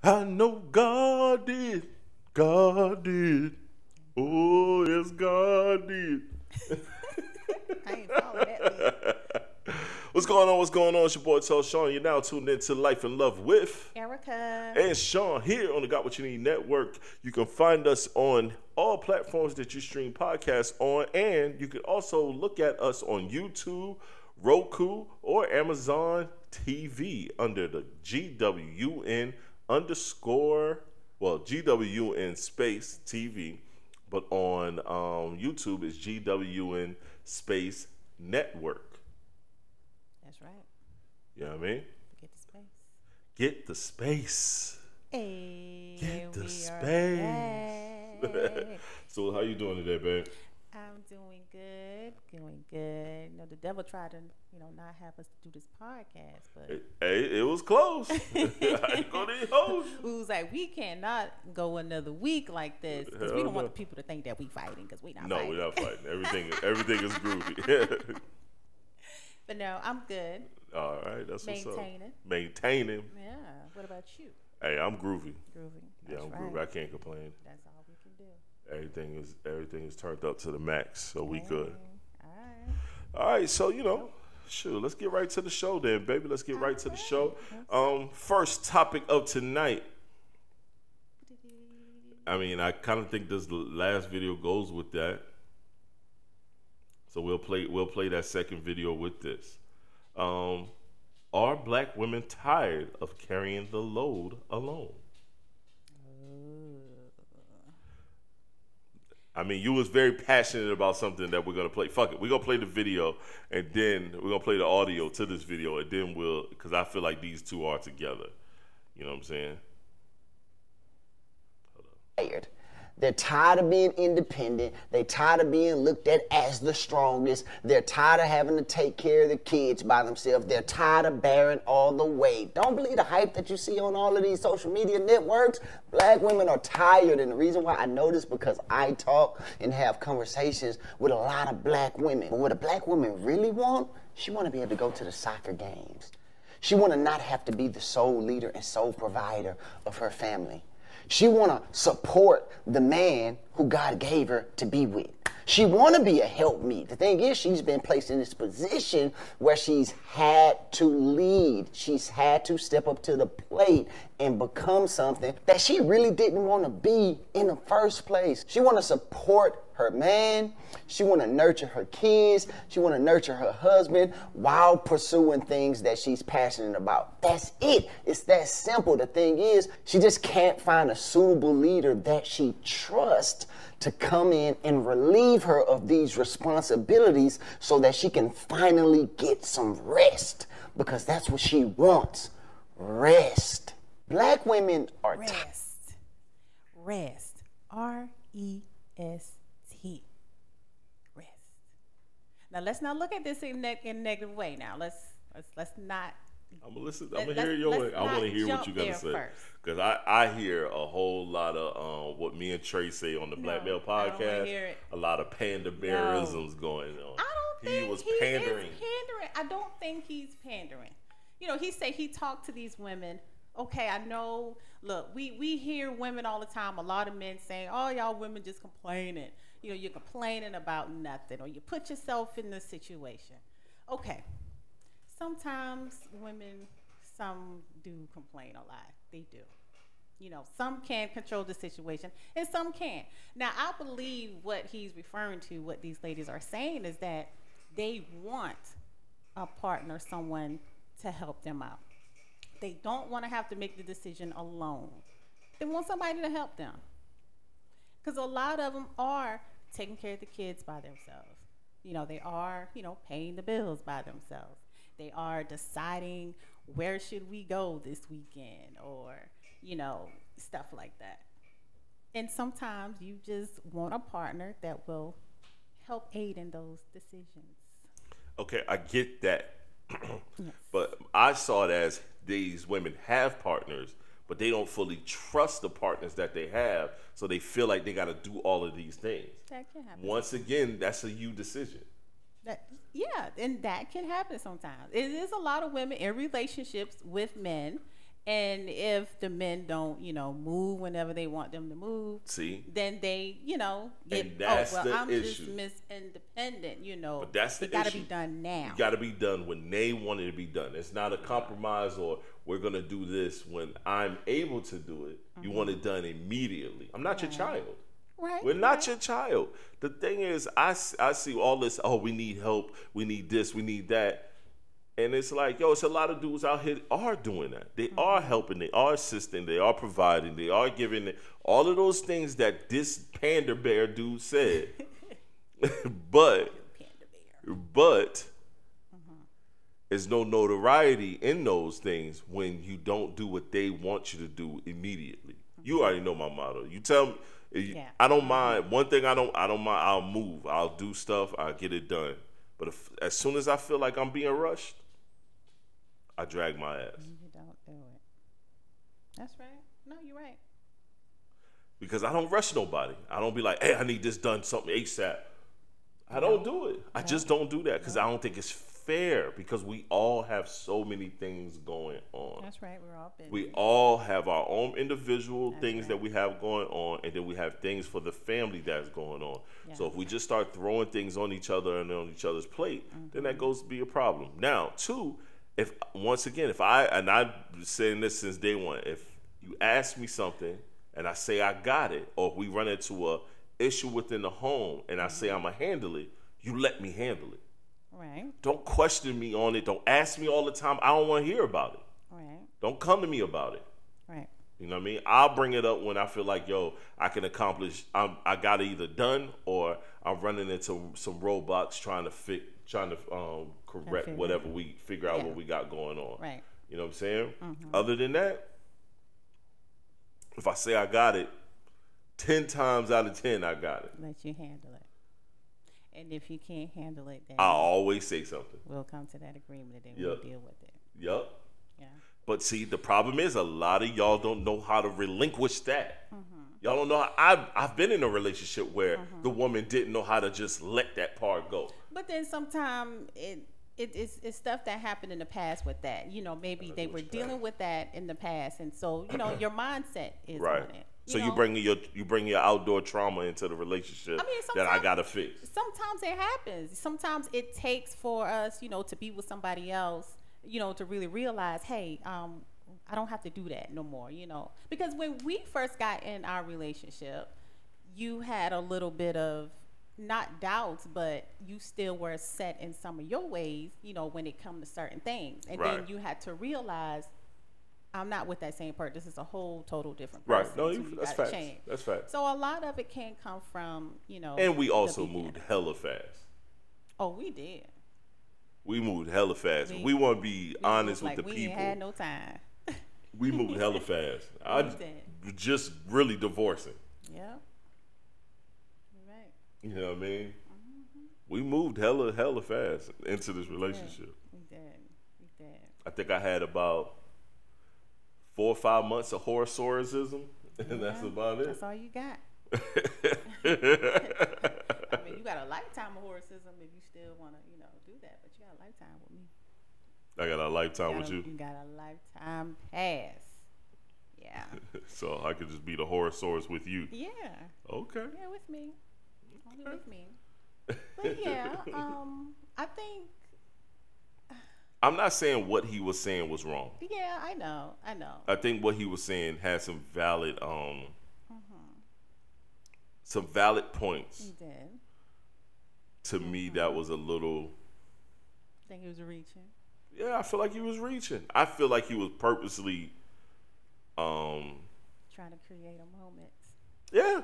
I know God did. God did. Oh, yes, God did. I ain't follow that lead. What's going on? What's going on? It's your boy, Shon. You're now tuned into Life and Love with Erica. and Shon here on the Got What You Need Network. You can find us on all platforms that you stream podcasts on, and you can also look at us on YouTube, Roku, or Amazon TV under the GWN GWN space TV, but on YouTube it's GWN space network. That's right. You know what I mean? Get the space. Get the space. Hey, Get the we space. are back. So how you doing today, babe? I'm doing good. Doing good. You know, the devil tried to, not have us to do this podcast, but Hey, it was close. I ain't gonna hold you. we was like, we cannot go another week like this because we Hell don't want no. the people to think that we fighting because we not No, fighting. we're not fighting. Everything is groovy. But no, I'm good. All right, that's what's up. Maintaining. Maintaining. Yeah. What about you? Hey, I'm groovy. Groovy. Yeah, That's I'm right. groovy. I can't complain. That's all we can do. Everything is turned up to the max, so we could. All right. All right, so shoot, let's get right to the show then, baby. Let's get right to the show. First topic of tonight. I mean, I kind of think this last video goes with that. So we'll play that second video with this. Are black women tired of carrying the load alone? I mean, you was very passionate about something that we're going to play. Fuck it. We're going to play the video, and then we're going to play the audio to this video, and then because I feel like these two are together. You know what I'm saying? Tired. They're tired of being independent. They're tired of being looked at as the strongest. They're tired of having to take care of the kids by themselves. They're tired of bearing all the weight. Don't believe the hype that you see on all of these social media networks. Black women are tired, and the reason why I know this because I talk and have conversations with a lot of black women. But what a black woman really want, she want to be able to go to the soccer games. She want to not have to be the sole leader and sole provider of her family. She want to support the man who God gave her to be with. She want to be a helpmeet. The thing is, she's been placed in this position where she's had to lead. She's had to step up to the plate and become something that she really didn't want to be in the first place. She want to support her man. She want to nurture her kids. She want to nurture her husband while pursuing things that she's passionate about. That's it. It's that simple. The thing is, she just can't find a suitable leader that she trusts to come in and relieve her of these responsibilities so that she can finally get some rest, because that's what she wants. Rest. Black women are Rest. R-E-S-T. Rest. Now let's not look at this in a negative way. Now let's not. I'm gonna listen. I'm gonna hear your way. I want to hear what you gotta say, because I hear a whole lot of what me and Trey say on the Black Male Podcast. A lot of panda bearisms going on. I don't think he was pandering. I don't think he's pandering. He say he talked to these women. Okay, I know. Look, we hear women all the time. A lot of men saying, "Oh, y'all women just complaining. You're complaining about nothing, or you put yourself in this situation." Okay. Sometimes women, some do complain a lot. They do. Some can control the situation and some can't. Now, I believe what he's referring to, what these ladies are saying, is that they want a partner, someone to help them out. They don't want to have to make the decision alone. They want somebody to help them. Because a lot of them are taking care of the kids by themselves. They are, paying the bills by themselves. They are deciding where should we go this weekend, or, stuff like that. And sometimes you just want a partner that will help aid in those decisions. Okay, I get that. Yes. But I saw it as these women have partners, but they don't fully trust the partners that they have, so they feel like they got to do all of these things. That can happen. Once again, that's a you decision. And that can happen sometimes. It is a lot of women in relationships with men, And if the men don't, move whenever they want them to move, then they, get, and that's I'm issue. just Miss Independent, But that's the it got to issue. be done now. It got to be done when they want it to be done. It's not a compromise or we're going to do this when I'm able to do it. You want it done immediately. I'm not your child. Right. We're not your child. The thing is, I see all this, we need help, we need this, we need that. And it's like, it's a lot of dudes out here are doing that. They are helping, they are assisting, they are providing, they are giving all of those things that this Panda Bear dude said. but there's no notoriety in those things when you don't do what they want you to do immediately. You already know my motto. You tell me, I don't mind. One thing I don't mind, I'll move. I'll do stuff, I'll get it done. But as soon as I feel like I'm being rushed, I drag my ass. You don't do it. That's right. No, you're right. Because I don't rush nobody. I don't be like, hey, I need this done, something ASAP. I don't do it. I just don't do that because I don't think it's fair because we all have so many things going on. That's right. We're all busy. We all have our own individual things that we have going on, and then we have things for the family that's going on. Yes. So if we just start throwing things on each other and on each other's plate, then that goes to be a problem. Now, two, if I've been saying this since day one, if you ask me something and I say I got it, or if we run into a issue within the home and I say I'm gonna handle it, you let me handle it. Right. Don't question me on it. Don't ask me all the time. I don't want to hear about it. Right. Don't come to me about it. Right. You know what I mean? I'll bring it up when I feel like, I can accomplish. I got it either done or I'm running into some roadblocks trying to correct whatever we figure out what we got going on. Right. You know what I'm saying? Other than that, if I say I got it, 10 times out of 10 I got it. Let you handle it. And if you can't handle it, then I always say something. We'll come to that agreement and then we'll deal with it. Yep. Yeah. But see, the problem is a lot of y'all don't know how to relinquish that. Y'all don't know how. I've been in a relationship where the woman didn't know how to just let that part go. But then sometimes it's stuff that happened in the past with that. Maybe they were dealing with that in the past, and so your mindset is on it. So you bring your outdoor trauma into the relationship that I gotta fix. Sometimes it happens. Sometimes it takes for us, to be with somebody else, to really realize, hey, I don't have to do that no more, Because when we first got in our relationship, you had a little bit of not doubts, but you still were set in some of your ways, when it comes to certain things. And then you had to realize, I'm not with that same person. This is a whole total different person. Right. No, so that's fact. That's fact. So a lot of it can come from, And we also moved hella fast. Oh, we did. We moved hella fast. We want to be honest with the we people. We ain't had no time. We moved hella fast. I just really divorcing. Yeah. You're right. You know what I mean? We moved hella fast into this relationship. We did. I think I had about 4 or 5 months of horosaurism, and that's about it. That's all you got. You got a lifetime of horosism if you still want to, do that. But you got a lifetime with me. I got a lifetime with you. You got a lifetime pass. Yeah. So I could just be the horosaurus with you. Yeah. Okay. Yeah, with me. Only with me. But yeah, I think. I'm not saying what he was saying was wrong. Yeah, I know. I think what he was saying had some valid points. He did. To me, that was a little. I think he was reaching. Yeah, I feel like he was reaching. I feel like he was purposely trying to create a moment. Yeah.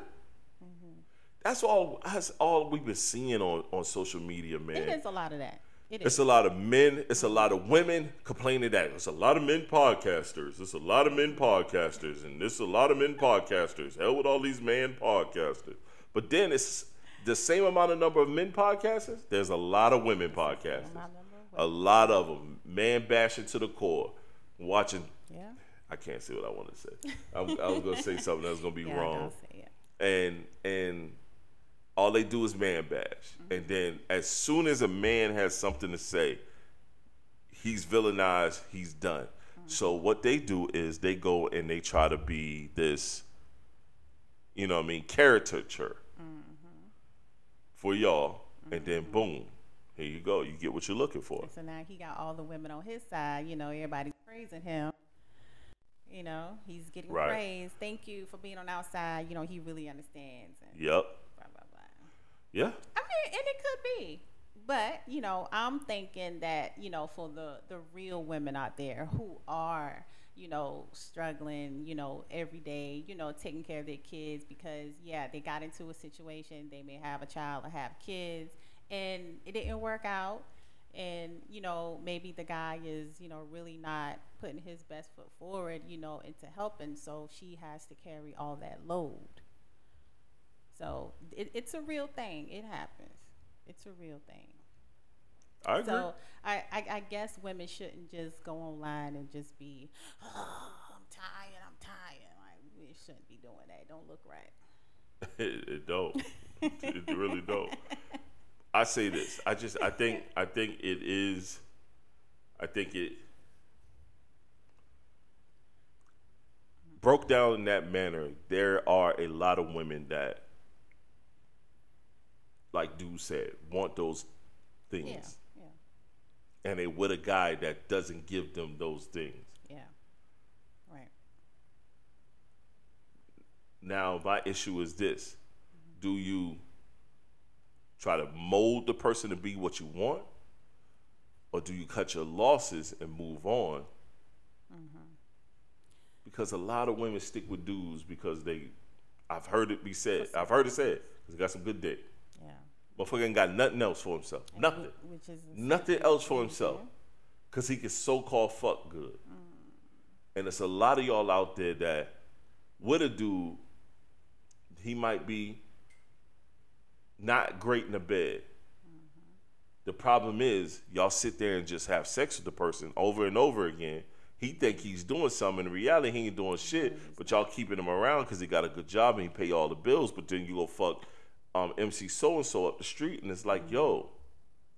That's all we've been seeing on social media, man. It is a lot of that. It's a lot of men. It's a lot of women complaining that it's a lot of men podcasters. It's a lot of men podcasters, and there's a lot of men podcasters. Hell with all these man podcasters. But then it's the same amount of number of men podcasters. There's a lot of women podcasters. A lot of them. Man bashing to the core. Watching. Yeah. I can't say what I want to say. I was going to say something that's going to be wrong. And all they do is man bash. And then as soon as a man has something to say, he's villainized, he's done. So what they do is they go and they try to be this, you know what I mean, caricature for y'all, and then boom, here you go. You get what you're looking for. So now he got all the women on his side. You know, everybody's praising him. You know, he's getting praise. Thank you for being on our side. You know, he really understands. And Yep. blah, blah, blah. Yeah. I mean, and it could be. But, you know, I'm thinking that, you know, for the real women out there who are, you know, struggling, you know, every day, you know, taking care of their kids because, yeah, they got into a situation. They may have a child or have kids, and it didn't work out. And, you know, maybe the guy is, you know, really not putting his best foot forward, you know, into helping. So she has to carry all that load. So it's a real thing. It happens. It's a real thing. I agree. So I guess women shouldn't just go online and just be, oh, I'm tired. Like, we shouldn't be doing that. It don't look right. It don't. It really don't. I say this. I think it broke down in that manner. There are a lot of women that, like Dude said, want those things. Yeah. And they with a guy that doesn't give them those things. Yeah. Right. Now, my issue is this. Do you try to mold the person to be what you want? Or do you cut your losses and move on? Because a lot of women stick with dudes because I've heard it said, because he got some good dick. Yeah. Motherfucker ain't got nothing else for himself. Nothing. Which is Nothing else for himself. Because he can so-called fuck good. And it's a lot of y'all out there that with a dude, he might be not great in the bed. The problem is y'all sit there and just have sex with the person over and over again. He think he's doing something. In reality, he ain't doing shit. But y'all keeping him around because he got a good job and he pay all the bills. But then you go fuck MC so-and-so up the street, and it's like, yo,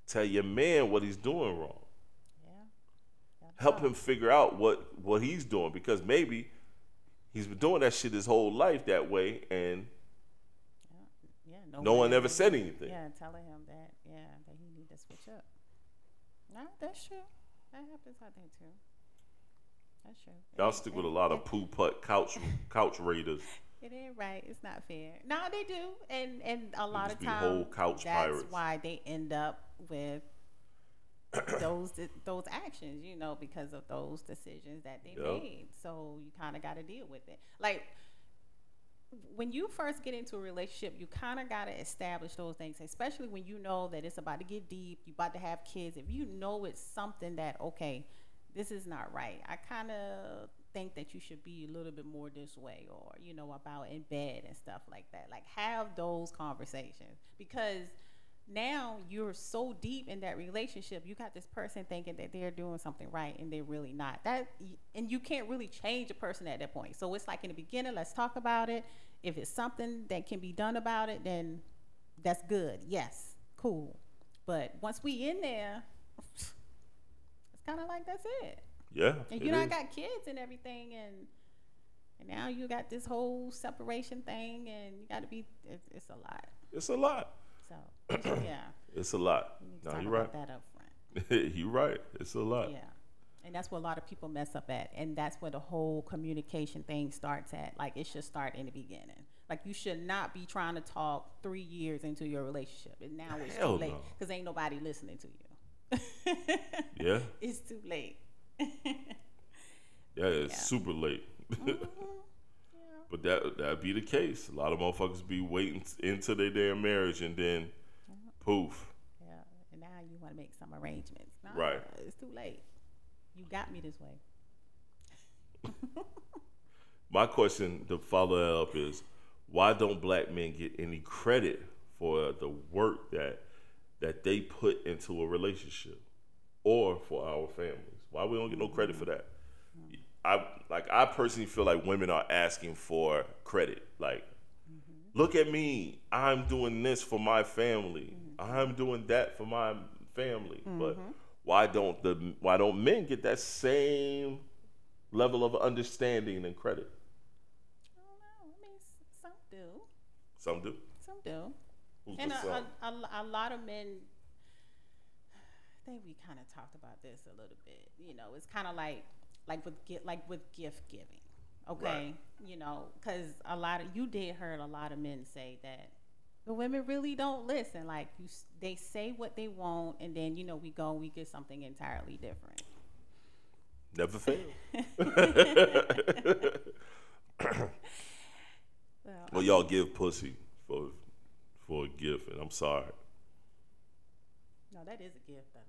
tell your man what he's doing wrong. Yeah. Help him figure out what he's doing, because maybe he's been doing that shit his whole life that way, and no one ever said anything. Yeah, telling him that he need to switch up. No, that's true. That happens, I think, too. That's true. Y'all stick with a lot of poo-putt couch raiders. It ain't right. It's not fair. No, they do, and a lot of be times whole couch that's pirates. why they end up with those actions, you know, because of those decisions that they made. So you kind of got to deal with it. Like when you first get into a relationship, you kind of got to establish those things, especially when you know that it's about to get deep, you about to have kids. If you know it's something that, okay, this is not right, I kind of think that you should be a little bit more this way, or, you know, about in bed and stuff like that. Like, have those conversations, because now you're so deep in that relationship, you got this person thinking that they're doing something right and they're really not. And you can't really change a person at that point. So it's like, in the beginning, let's talk about it. If it's something that can be done about it, then that's good. Yes, cool. But once we in there, it's kind of like that's it. Yeah. And you know, got kids and everything, and now you got this whole separation thing, and you got to be. It's a lot. It's a lot. So yeah. It's a lot. No, you're right. That up front. You're right. It's a lot. Yeah. And that's where a lot of people mess up at, and that's where the whole communication thing starts at. Like, it should start in the beginning. Like, you should not be trying to talk 3 years into your relationship, and now it's too late because ain't nobody listening to you. Yeah. It's too late. Yeah, it's super late. Yeah. But that'd be the case. A lot of motherfuckers be waiting into their damn marriage, and then poof. Yeah, and now you want to make some arrangements. No, right. It's too late. You got me this way. My question to follow that up is, why don't black men get any credit for the work that they put into a relationship or for our families? Why we don't get no credit for that? I personally feel like women are asking for credit. Like, look at me. I'm doing this for my family. I'm doing that for my family. But why don't men get that same level of understanding and credit? I don't know. I mean, some do. Some do. Some do. Who's And the some? a lot of men, I think we kind of talked about this a little bit. You know, it's kind of like with gift giving. Okay, Right. you know, because you did heard a lot of men say that the women really don't listen. Like they say what they want, and then we get something entirely different. Never fail. Well, y'all give pussy for a gift, and I'm sorry. No, that is a gift, though.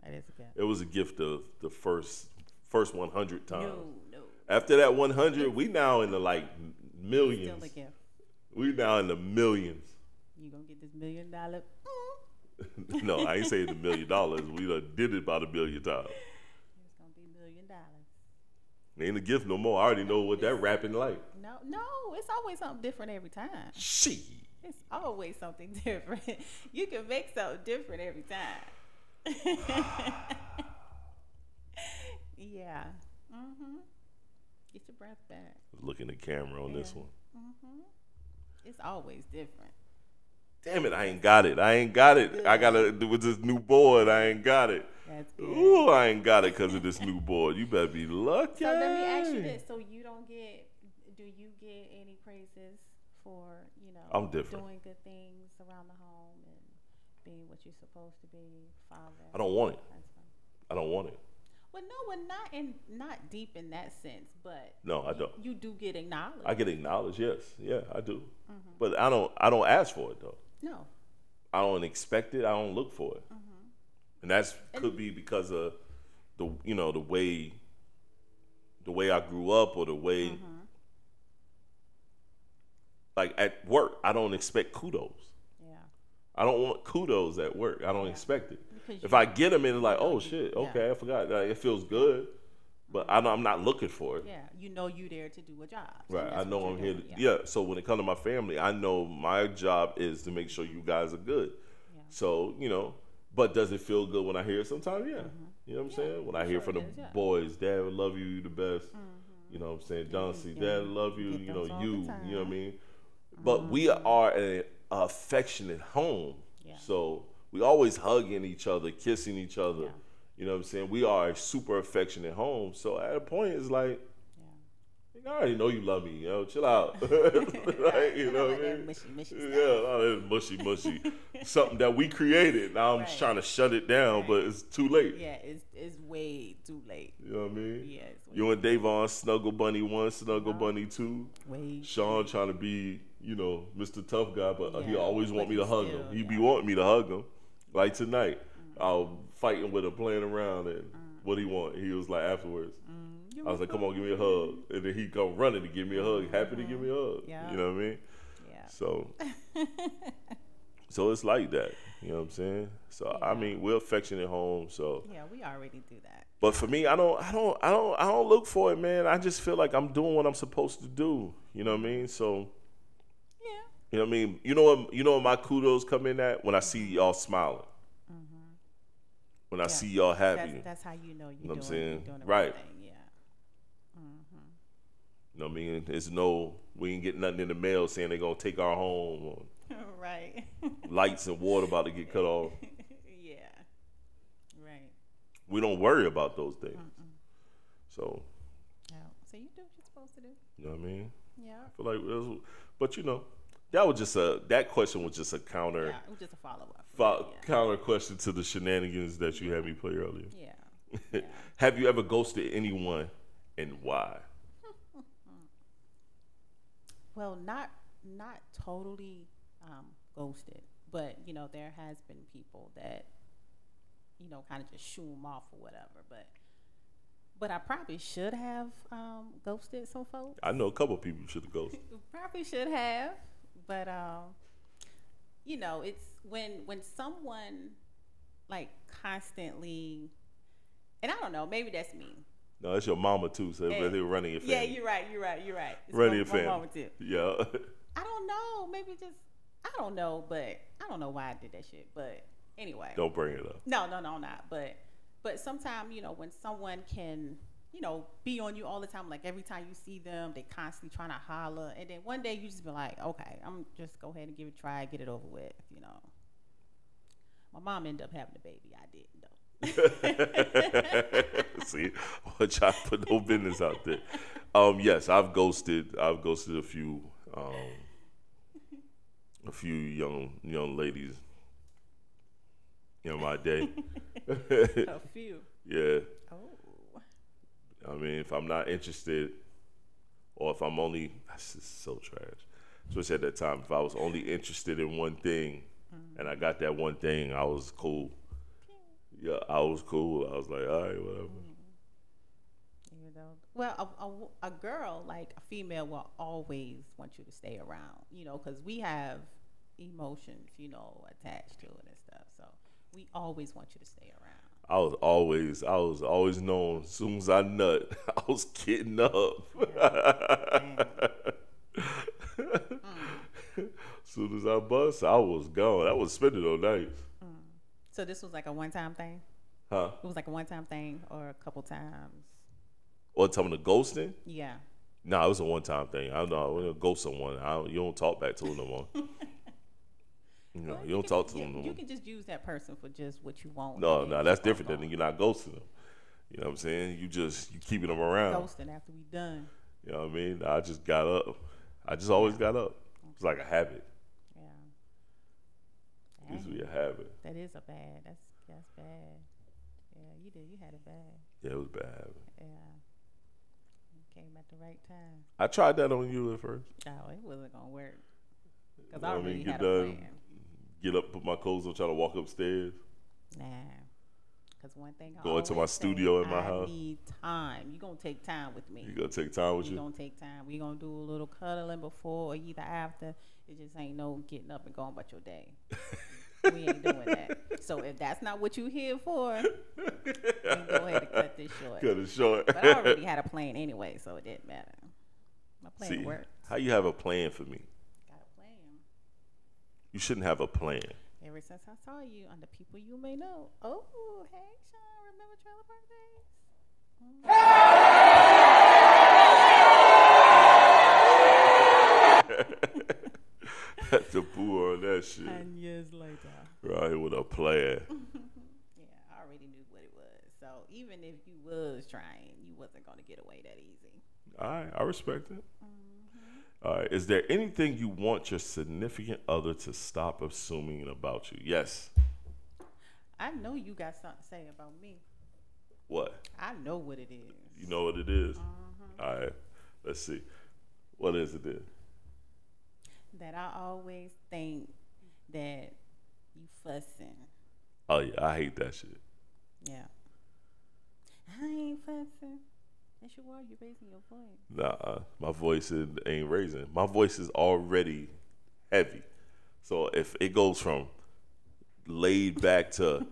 That is a gift. It was a gift of the first 100 times. No. After that 100, we now in the millions. Still a gift. We now in the millions. You gonna get this $1 million? No, I ain't saying the $1 million. We done did it about 1 million times. It's gonna be $1 million. It ain't a gift no more. I already know what that rapping like. No, it's always something different every time. She. It's always something different. You can make something different every time. Yeah. Get your breath back. Look in the camera on this one. It's always different. Damn it, I ain't got it. I got to do with this new board. I ain't got it. That's good. Ooh, I ain't got it because of this new board. You better be lucky. So let me ask you this: do you get any praises for I'm different. doing good things around the home and being what you're supposed to be, father? I don't want it. Husband? I don't want it. Well, no, we're not deep in that sense, but No, I don't. You do get acknowledged. I get acknowledged, yes. Yeah, I do. But I don't ask for it though. No. I don't expect it. I don't look for it. And could be because of the way I grew up, or the way like at work, I don't expect kudos. Yeah. I don't want kudos at work. I don't expect it. Because if I get them, it's like, oh shit, okay, I forgot. Like, it feels good, but I'm not looking for it. Yeah, you there to do a job. Right, I know I'm here. Yeah. So when it comes to my family, I know my job is to make sure you guys are good. Yeah. So but does it feel good when I hear it? Sometimes, yeah. You know what I'm saying? When I hear from the boys, Dad, I love you, you the best. You know what I'm saying? John C. Dad, I love you. You know what I mean? But we are an affectionate home. Yeah. So we always hugging each other, kissing each other. Yeah. You know what I'm saying? We are a super affectionate home. So at a point, it's like, I already know you love me, chill out. Right? You know what I mean? Mushy Yeah, all that mushy. Something that we created. Now I'm just trying to shut it down, but it's too late. Yeah, it's way too late. You know what I mean? Yeah, it's way You and Davon, Snuggle Bunny 1, Snuggle Bunny 2. Way Shon trying to be, Mr. Tough Guy, but he always want me to but hug still, him. He be wanting me to hug him. Like tonight, I was fighting with him, playing around, and what he want? He was like afterwards. I was like, come on, give me a hug. And then he come running to give me a hug, happy to give me a hug. Yeah. You know what I mean? Yeah. So it's like that. You know what I'm saying? So I mean, we're affectionate home. So yeah, we already do that. But for me, I don't look for it, man. I just feel like I'm doing what I'm supposed to do. You know what I mean? So Yeah. you know what I mean? You know what my kudos come in at? When I see y'all smiling. When I see y'all happy. That's how you know you're You know what I'm doing, saying? doing the Right. thing. Yeah. You know what I mean? We ain't get nothing in the mail saying they're gonna take our home, or Right. lights and water about to get cut off. Yeah. Right. We don't worry about those things. So Yeah. So you do what you're supposed to do. you know what I mean? Yeah. I feel like but that question was just a counter. Yeah. It was just a follow up. Counter question to the shenanigans that you had me play earlier. Yeah. Have you ever ghosted anyone, and why? Well, not totally ghosted, but there has been people that kind of just shoo them off or whatever. But I probably should have ghosted some folks. I know a couple of people should have ghosted. Probably should have, but it's when someone like constantly, and I don't know, maybe that's me. No, it's your mama too, so they're running your family. Yeah, you're right. It's running your my family. mama too. Yeah. I don't know, maybe just I don't know, but I don't know why I did that shit. But anyway, Don't bring it up. no, not. But sometimes when someone can be on you all the time. Like every time you see them, they constantly trying to holler. And then one day you just be like, okay, I'm just go ahead and give it a try, get it over with. My mom ended up having the baby. I didn't though. See, I'm trying to put no business out there. Yes, I've ghosted a few young ladies in my day. A few. Yeah. Oh. I mean, if I'm not interested, or if I'm only, that's just so trash. Especially at that time, if I was only interested in one thing, and I got that one thing, I was cool. Yeah, I was cool. I was like, all right, whatever. Well, a girl, like a female, will always want you to stay around, because we have emotions, attached to it and stuff. So we always want you to stay around. I was always known. As soon as I nut, I was getting up. As soon as I bust, I was gone. I was spending those nights. So this was like a one-time thing? Huh? It was like a one-time thing or a couple times? Or talking the ghosting? Yeah. Nah, it was a one-time thing. I don't know. When you ghost someone, you don't talk back to them no more. You don't talk to them no more. You can just use that person for just what you want. No, that's different than you're not ghosting them. You know what I'm saying? You keeping them around. Ghosting after we done. You know what I mean? I just got up. I just always got up. It's like a habit. Yeah. It used to be a habit. That is a bad. That's bad. Yeah, you did. You had it bad. Yeah, it was a bad habit. Yeah. You came at the right time. I tried that on you at first. Oh, it wasn't gonna work. Because I I already get had a done, plan. get up, put my clothes on, try to walk upstairs. Nah. Because one thing I Go into my always studio say, in my house. I need time. You're going to take time with me. You gonna take time with you? You're going to take time. We're going to do a little cuddling before or either after. It just ain't no getting up and going about your day. We ain't doing that. So if that's not what you here for, then go ahead and cut this short. Cut it short. But I already had a plan anyway, so it didn't matter. My plan worked. How you have a plan for me? Got a plan. You shouldn't have a plan. Ever since I saw you on the People You May Know. Oh, hey, Shon, remember Trailer Park Days? That's the boo on that shit. 10 years later. Right here with a plan. Yeah, I already knew what it was. So even if you was trying, you wasn't going to get away that easy. All right, I respect it. All right, is there anything you want your significant other to stop assuming about you? Yes. I know you got something to say about me. What? I know what it is. You know what it is? All right, let's see. What is it then? That I always think that you fussing. Oh, yeah, I hate that shit. Yeah. I ain't fussing. Yes, you are. You're raising your voice. Nah, my voice ain't raising. My voice is already heavy. So if it goes from laid back to,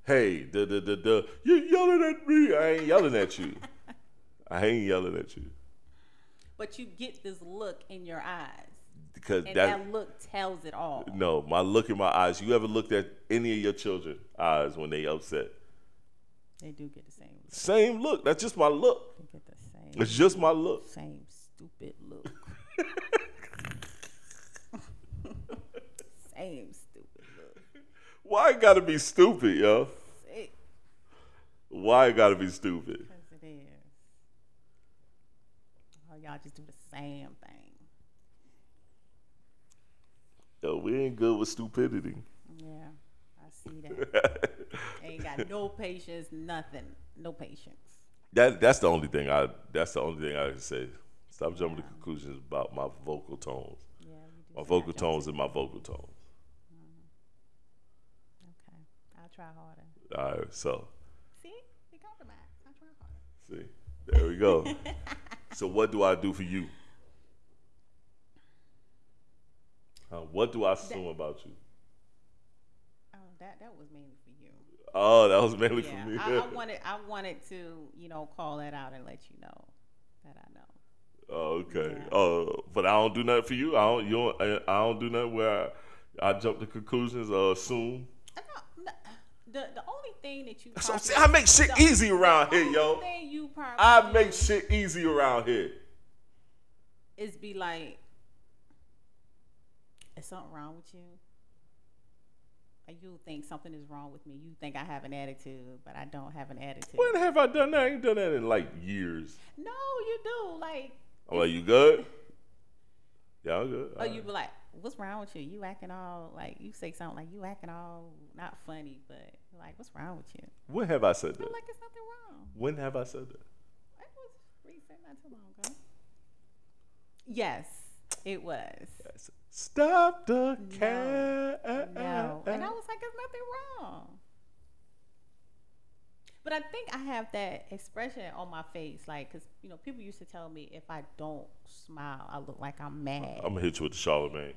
hey, you're yelling at me. I ain't yelling at you. I ain't yelling at you. But you get this look in your eyes. Because and that look tells it all. No, my look in my eyes. You ever looked at any of your children's eyes when they upset? They do get the same look. Same look. That's just my look. They get the same. It's just my look. Same stupid look. Same stupid look. Why it gotta be stupid, yo? Sick. Why it gotta be stupid? Because it is. Oh, y'all just do the same thing. Yo, we ain't good with stupidity. Yeah, I see that. Ain't got no patience, nothing. No patience. That's the only thing I can say. Stop jumping to conclusions about my vocal tones. Yeah, you do. My vocal tones and my vocal tones. Okay, I'll try harder. All right, so. See, we compromise. I'll try harder. See, there we go. So what do I do for you? What do I assume about you? Oh, that was mainly for you. Oh, that was mainly for me. I wanted to, call that out and let you know that I know. Oh, okay. Yeah. Oh, but I don't do nothing for you. I don't do nothing where I jump to conclusions or assume. The only thing that you So see, I make shit easy around here, yo. Thing you probably I make shit easy around here. is be like, is something wrong with you? Like you think something is wrong with me. You think I have an attitude, but I don't have an attitude. When have I done that? I ain't done that in like years. No, you do. Like, I'm like, you good? Yeah, I'm good. Or you be like, what's wrong with you? You acting all like, you say something like you acting all not funny, but like, what's wrong with you? When have I said I feel that? like it's nothing wrong. When have I said that? It was recent, not too long ago. Yes, it was. Stop the cat. No. And I was like, there's nothing wrong. But I think I have that expression on my face, like, because, you know, people used to tell me if I don't smile, I look like I'm mad. I'm going to hit you with the Charlemagne.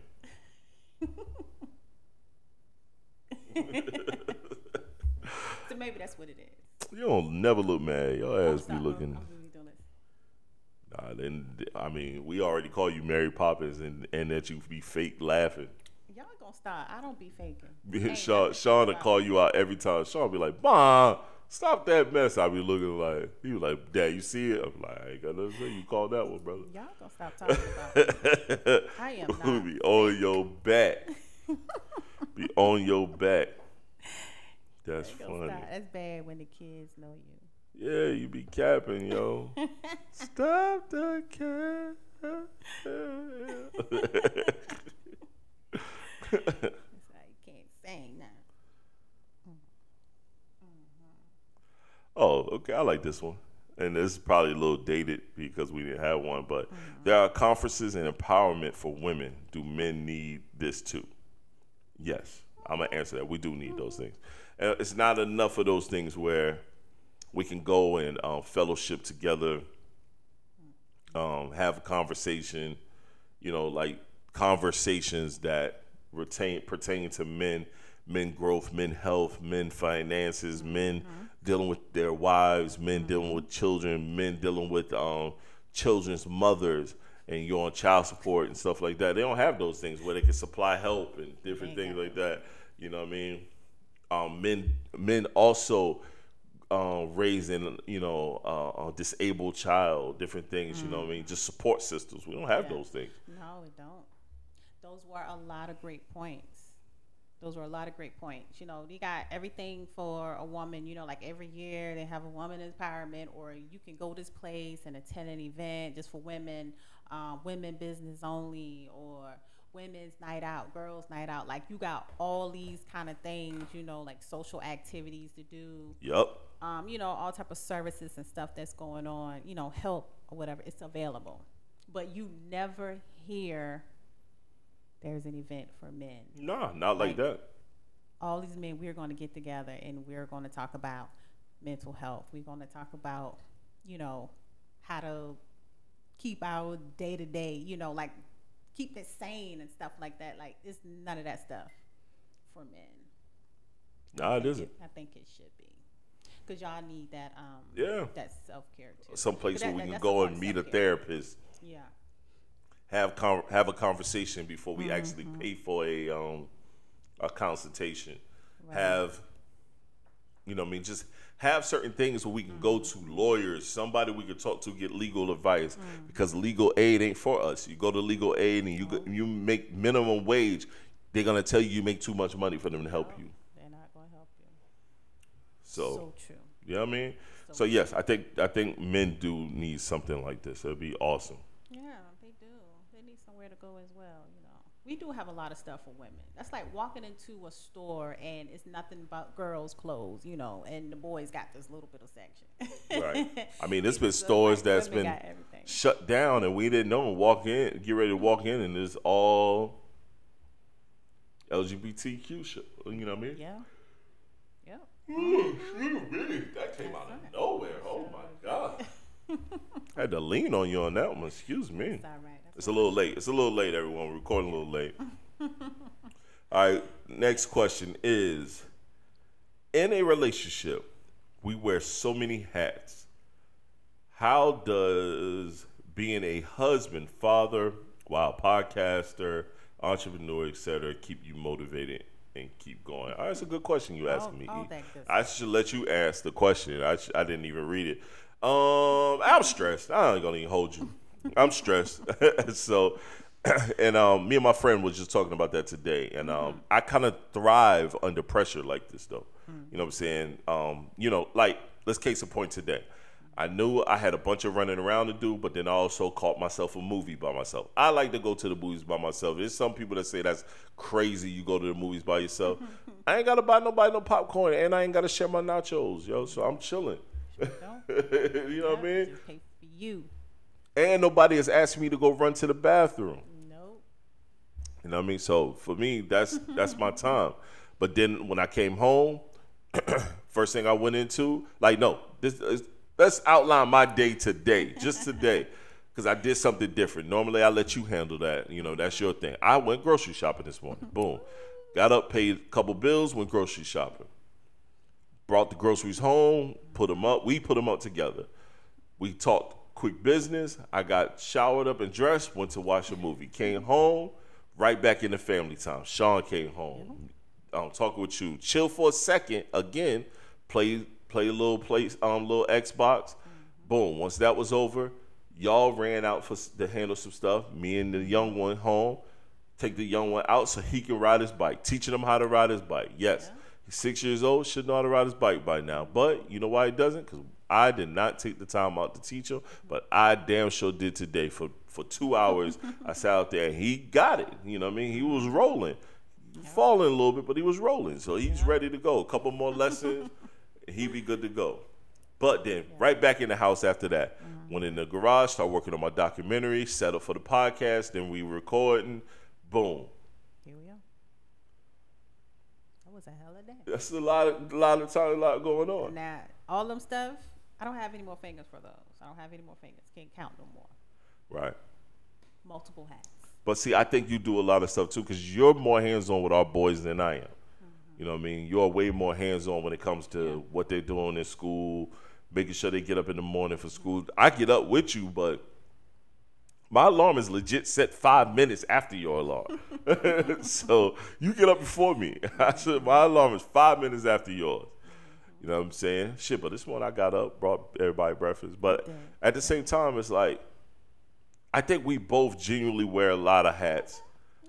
So maybe that's what it is. You don't never look mad. Your ass be looking. I'm really doing this. Nah, then, I mean, we already call you Mary Poppins and that you be fake laughing. Y'all gonna stop. I don't be faking. Shon will call you out every time. Shon be like, Mom, stop that mess. I be looking like, he was like, Dad, you see it? I'm like, I ain't got nothing to say. You called that one, brother. Y'all gonna stop talking about it. I am not. Be on your back. Be on your back. That's funny. Stop. That's bad when the kids know you. Yeah, you be capping, yo. Stop the cat. That's how you can't sing now. Oh, okay. I like this one. And this is probably a little dated because we didn't have one, but there are conferences and empowerment for women. Do men need this too? Yes. I'm going to answer that. We do need those things. And it's not enough of those things where we can go and fellowship together, have a conversation, you know, like conversations that pertain to men growth, men health, men finances, men dealing with their wives, men dealing with children, men dealing with children's mothers, and you're on child support and stuff like that. They don't have those things where they can supply help and different things like that. You know what I mean? Men also raising, you know, a disabled child, different things, you know what I mean? Just support systems. We don't have those things. No, we don't. Those were a lot of great points. Those were a lot of great points. You know, they got everything for a woman, you know, like every year they have a woman empowerment, or you can go this place and attend an event just for women, women business only, or women's night out, girls night out. Like you got all these kind of things, you know, like social activities to do. Yep. You know, all type of services and stuff that's going on, you know, help or whatever, it's available. But you never hear there's an event for men. Nah, not like that. All these men, we're going to get together and we're going to talk about mental health. We're going to talk about, you know, how to keep our day-to-day, you know, like keep it sane and stuff like that. Like, it's none of that stuff for men. Nah, it isn't. I think it should be. Because y'all need that that self-care too. Some place where we can go and meet a therapist. Yeah. Have a conversation before we actually pay for a consultation. Right. Have, you know what I mean, just have certain things where we can go to lawyers, somebody we can talk to, get legal advice, because legal aid ain't for us. You go to legal aid and you make minimum wage, they're going to tell you make too much money for them to help you. They're not going to help you. So true. You know what I mean? So yes, I think men do need something like this. It'd be awesome. Yeah, they do. They need somewhere to go as well, you know. We do have a lot of stuff for women. That's like walking into a store and it's nothing but girls' clothes, you know, and the boys got this little bit of section. Right. I mean, there's been stores that's been shut down and we didn't know. Get ready to walk in, and it's all LGBTQ shit. You know what I mean? Yeah. Yeah. That came out of nowhere. Oh my God. I had to lean on you on that one. Excuse me. It's all right. It's a little late. It's a little late, everyone. We're recording a little late. All right. Next question is, in a relationship, we wear so many hats. How does being a husband, father, podcaster, entrepreneur, etc., keep you motivated and keep going? All right, that's a good question you asking me. All that good I stuff. should let you ask the question. I didn't even read it. I'm stressed. I ain't gonna even hold you. I'm stressed. So, and me and my friend was just talking about that today. And I kind of thrive under pressure like this, though. You know what I'm saying? Like, let's case in point today. I knew I had a bunch of running around to do, but then I also caught myself a movie by myself. I like to go to the movies by myself. There's some people that say that's crazy, you go to the movies by yourself. I ain't got to buy nobody no popcorn, and I ain't got to share my nachos, yo, so I'm chilling. You know what I mean? Just pay for you. And nobody has asked me to go run to the bathroom. Nope. You know what I mean? So for me, that's my time. But then when I came home, first thing I went into, like, no, let's outline my day today, just today, because I did something different. Normally, I let you handle that. You know, that's your thing. I went grocery shopping this morning. Boom. Got up, paid a couple bills, went grocery shopping. Brought the groceries home, put them up. We put them up together. We talked quick business. I got showered up and dressed, went to watch a movie. Came home, right back into family time. Shon came home. Talking with you. Chill for a second. Again, play a little little Xbox. Boom. Once that was over, y'all ran out to handle some stuff. Me and the young one home. Take the young one out so he can ride his bike. Teaching him how to ride his bike. Yes. Yeah. He's 6 years old, should know how to ride his bike by now. But you know why he doesn't? Because I did not take the time out to teach him, but I damn sure did today. For 2 hours, I sat out there and he got it. You know what I mean? He was rolling. Falling a little bit, but he was rolling. So he's ready to go. A couple more lessons, and he'd be good to go. But then right back in the house after that. Went in the garage, started working on my documentary, set up for the podcast, then we recording. Boom. Here we are. That was a hell of a day. That's a lot of time, a lot going on. Now, all them stuff, I don't have any more fingers for those. I don't have any more fingers. Can't count no more. Right. Multiple hats. But see, I think you do a lot of stuff too, because you're more hands-on with our boys than I am. You know what I mean? You're way more hands-on when it comes to what they're doing in school, making sure they get up in the morning for school. I get up with you, but my alarm is legit set 5 minutes after your alarm. So you get up before me. I said my alarm is 5 minutes after yours. You know what I'm saying? Shit, but this morning I got up, brought everybody breakfast. But at the same time, it's like, I think we both genuinely wear a lot of hats.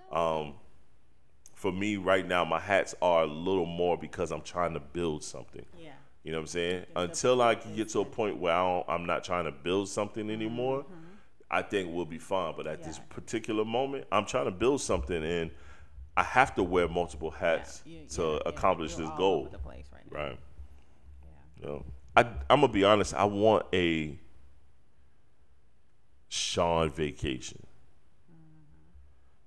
For me right now, my hats are a little more because I'm trying to build something. Yeah. You know what I'm saying? Until I can get to a point where I'm not trying to build something anymore, I think we'll be fine. But at this particular moment, I'm trying to build something, and I have to wear multiple hats to accomplish this goal. All over the place right now. Right. Yeah. You know, I'm gonna be honest. I want a Shon vacation.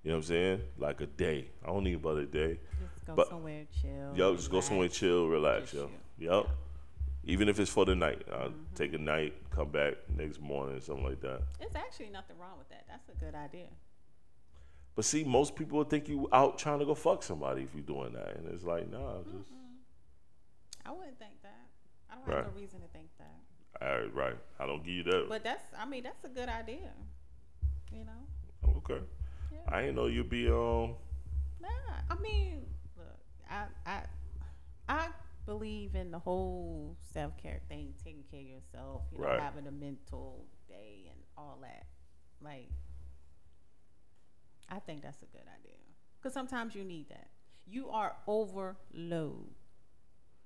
You know what I'm saying? Like a day. I don't need about a day. Just go somewhere chill. Yo, just go somewhere chill, relax, yo. Yep. Even if it's for the night. I'll take a night, come back next morning, something like that. There's actually nothing wrong with that. That's a good idea. But see, most people would think you out trying to go fuck somebody if you're doing that. And it's like, nah, just. I wouldn't think that. I don't have no reason to think that. All right, right. I don't give you that. But that's a good idea. You know? Okay. Yeah. I didn't know you'd be Nah, I mean, look, I believe in the whole self-care thing, taking care of yourself, you know, having a mental day and all that. Like, I think that's a good idea. Because sometimes you need that. You are overload.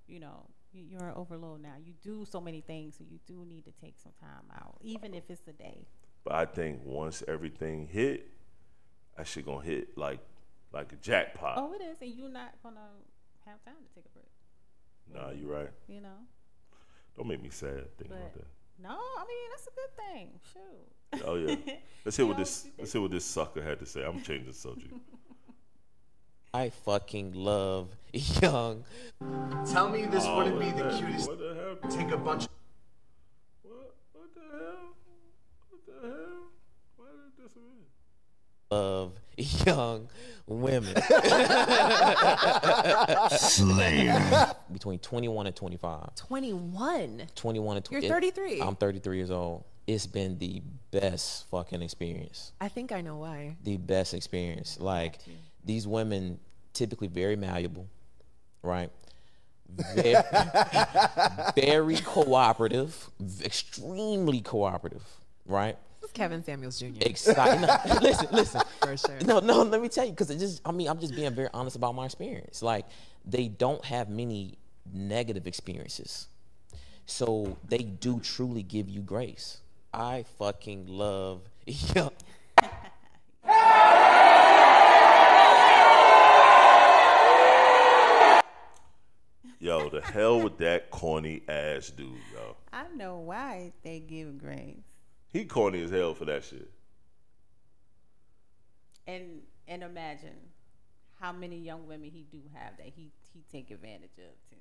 You know, you're an overload now. You do so many things, so you do need to take some time out, even if it's a day. But I think once everything hit, that shit gonna hit like a jackpot. Oh, it is, and you're not gonna have time to take a break. Nah, you're right. You know. Don't make me sad thinking about that. No, I mean that's a good thing. Shoot. Oh yeah. Let's hear what this sucker had to say. I'm changing the subject. I fucking love young. Tell me this wouldn't be the cutest. What the hell? Take a bunch. What the hell? What the hell? Why did this mean? Of young women. Slayer. Between 21 and 25. 21? 21 and 20. You're 33. I'm 33 years old. It's been the best fucking experience. I think I know why. The best experience. Like, these women typically very malleable, right? Very, very cooperative, extremely cooperative, right? Kevin Samuels Jr. Exciting. No, listen. For sure. No, let me tell you, because I'm just being very honest about my experience. Like, they don't have many negative experiences. So they do truly give you grace. I fucking love young. Yo, the hell with that corny ass dude, yo. I know why they give grace. He corny as hell for that shit. And imagine how many young women he do have that he take advantage of too,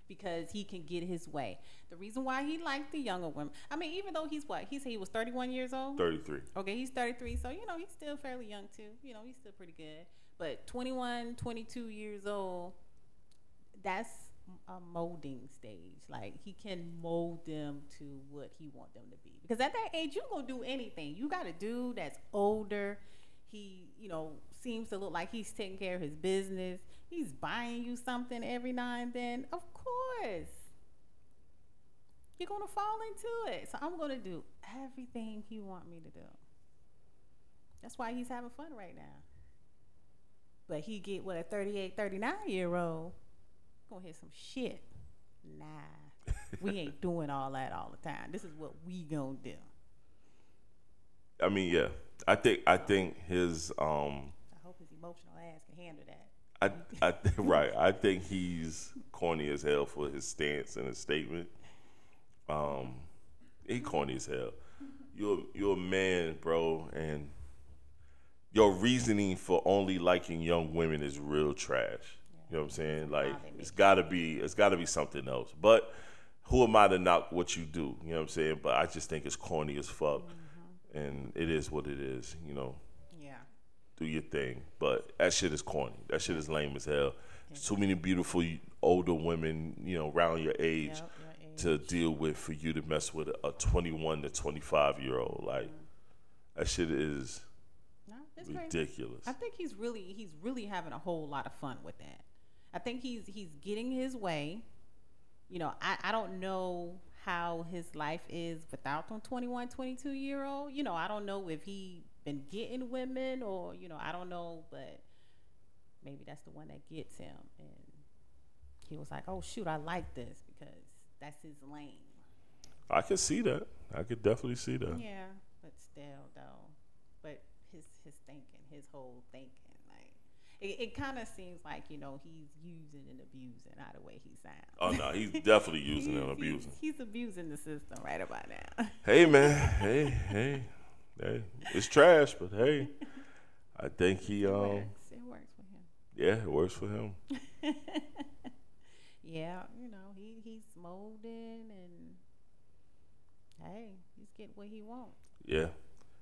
because he can get his way. The reason why he liked the younger women, I mean, even though he's what he said he was 31 years old. 33. Okay, he's 33, so he's still fairly young too. He's still pretty good. But 21, 22 years old, that's a molding stage. Like, he can mold them to what he want them to be. Because at that age, you gonna do anything. You got a dude that's older. He, seems to look like he's taking care of his business. He's buying you something every now and then. Of course, you're gonna fall into it. So I'm gonna do everything he want me to do. That's why he's having fun right now. But he get a 38, 39-year-old gonna hit some shit. Nah, we ain't doing all that all the time. This is what we gonna do. I mean, yeah. I think his I hope his emotional ass can handle that. right. I think he's corny as hell for his stance and his statement. He corny as hell. You're a man, bro, and your reasoning for only liking young women is real trash. You know what I'm saying? Like, it's gotta be something else. But who am I to knock what you do? You know what I'm saying? But I just think it's corny as fuck. And it is what it is, Yeah. Do your thing. But that shit is corny. That shit is lame as hell. There's too many beautiful older women, around your age to deal with for you to mess with a 21 to 25-year-old. Like, that shit is ridiculous. Crazy. I think he's really having a whole lot of fun with that. I think he's getting his way. I don't know how his life is without them 21, 22-year-old. I don't know if he been getting women or, I don't know, but maybe that's the one that gets him. And he was like, oh, shoot, I like this because that's his lane. I could see that. I could definitely see that. Yeah, but still, though. But his thinking, his whole thinking, like, it kind of seems like, he's using and abusing out of the way he sounds. Oh, no, he's definitely using and abusing. He's abusing the system right about now. Hey, man. Hey. It's trash, but hey, I think he It works for him. Yeah, it works for him. Yeah, he's molding and hey, he's getting what he wants. Yeah.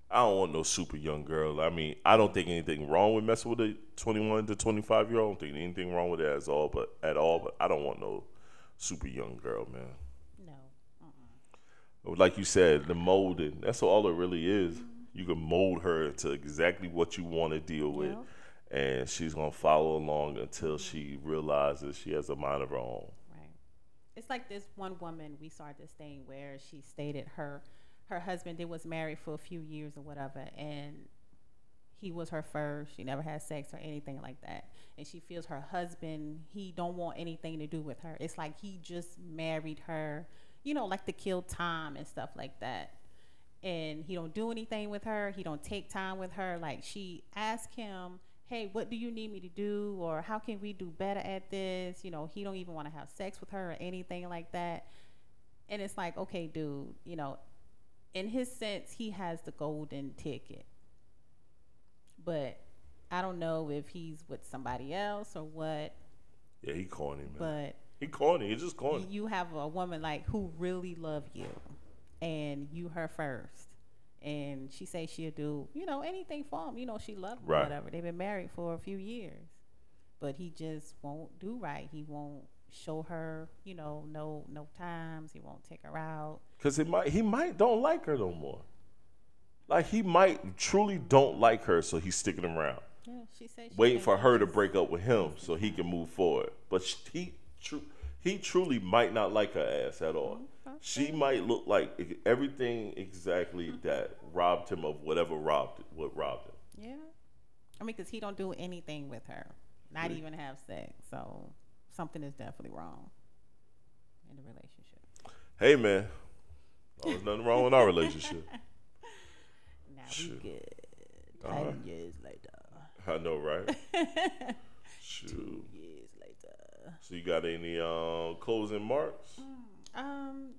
I don't want no super young girl. I mean, I don't think anything wrong with messing with a 21 to 25-year-old. I don't think anything wrong with that at all. But I don't want no super young girl, man. No. Like you said, the molding, that's all it really is. You can mold her into exactly what you want to deal with. Yep. And she's going to follow along until she realizes she has a mind of her own. Right. It's like this one woman we saw this thing where she stated her husband, they was married for a few years or whatever, and he was her first. She never had sex or anything like that. And she feels her husband, he don't want anything to do with her. It's like he just married her, like to kill time and stuff like that. And he don't do anything with her. He don't take time with her. Like, she asked him, hey, what do you need me to do? Or how can we do better at this? He don't even want to have sex with her or anything like that. And it's like, okay, dude, in his sense, he has the golden ticket. But I don't know if he's with somebody else or what. Yeah, he corny, man. But he corny. He's just corny. You have a woman like who really love you, and you her first, and she say she'll do anything for him. She love him, right. Whatever. They've been married for a few years, but he just won't do right. He won't show her, no times. He won't take her out. Because he might don't like her no more. Like, he might truly don't like her, so he's sticking around. Yeah, She said she waiting think for he her to just- break up with him so he can move forward. But he truly might not like her ass at all. She might look like everything exactly that robbed him of what robbed him. Yeah. I mean, because he don't do anything with her, not even have sex. So something is definitely wrong in the relationship. Hey man, there's nothing wrong with our relationship. Now Shoot. we good. All 10 right. years later. I know, right? Shoot. 2 years later. So you got any closing marks?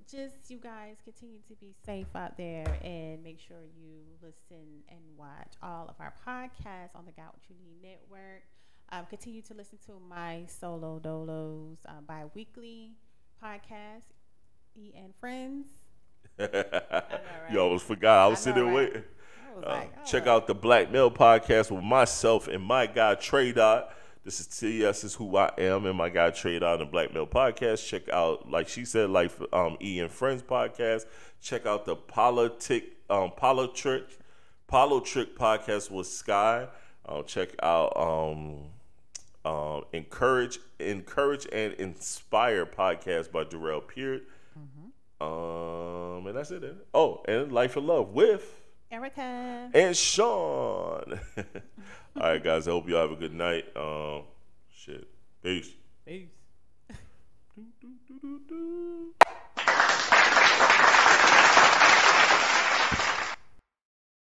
Just you guys continue to be safe out there and make sure you listen and watch all of our podcasts on the Got What You Need Network. Continue to listen to my Solo Dolos bi-weekly podcast, E and Friends. I know, right? You almost forgot. I was I know, sitting there right? waiting. I was like, oh. Check out the Black Male Podcast with myself and my guy Trey Dot. This is TS is who I am and my guy Trey Dot and the Black Male Podcast. Check out, like she said, E and Friends Podcast. Check out the Politrick Podcast with Sky. Check out Encourage and Inspire Podcast by Darrell Peart. And that's it. Isn't it? Oh, and Life and Love with Erica. and Shon. All right, guys. I hope y'all have a good night. Peace. Peace.